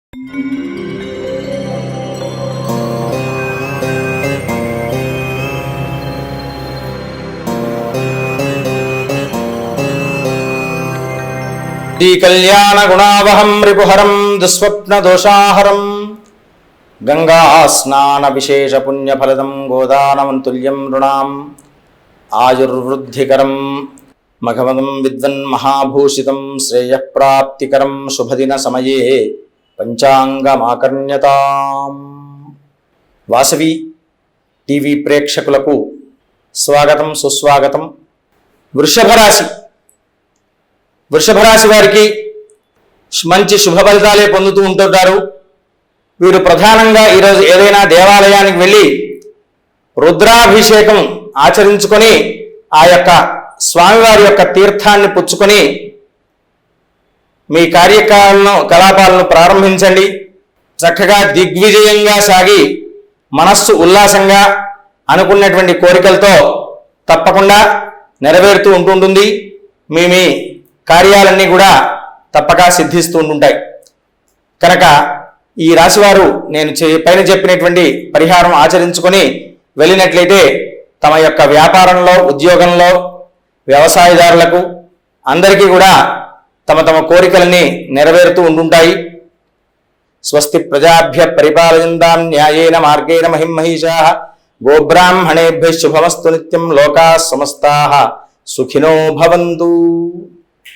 కళ్యాణ గుణావహం రిపుహరం దుస్వప్న దోషాహరం గంగా స్నాన విశేష పుణ్యఫలదం గోదానమంతుల్యం నృణాం ఆయుర్వృద్ధికరం మఘమదం విద్వన్ మహాభూషితం శ్రేయఃప్రాప్తికరం శుభదిన సమయే పంచాంగమాకర్ణ్యతాం. వాసవి టీవీ ప్రేక్షకులకు స్వాగతం, సుస్వాగతం. వృషభ రాశి వారికి మంచి శుభ ఫలితాలే పొందుతూ ఉంటుంటారు. వీరు ప్రధానంగా ఈరోజు ఏదైనా దేవాలయానికి వెళ్ళి రుద్రాభిషేకం ఆచరించుకొని ఆ యొక్క స్వామివారి యొక్క తీర్థాన్ని పుచ్చుకొని మీ కార్యకలాపాలను ప్రారంభించండి. చక్కగా దిగ్విజయంగా సాగి మనస్సు ఉల్లాసంగా అనుకున్నటువంటి కోరికలతో తప్పకుండా నెరవేరుతూ ఉంటుంటుంది. మీ కార్యాలన్నీ కూడా తప్పక సిద్ధిస్తూ ఉంటుంటాయి. కనుక ఈ రాశివారు నేను పైన చెప్పినటువంటి పరిహారం ఆచరించుకొని వెళ్ళినట్లయితే తమ యొక్క వ్యాపారంలో, ఉద్యోగంలో, వ్యవసాయదారులకు అందరికీ కూడా తమ తమ కోరికలన్నీ నెరవేరుతూ ఉంటుంటాయి. స్వస్తి ప్రజాభ్య పరిపాలయంతాం న్యాయేన మార్గేణ మహిమహీషాః గోబ్రాహ్మణేభ్యః శుభమస్తు నిత్యం లోకాః సమస్తాః సుఖినో భవంతు.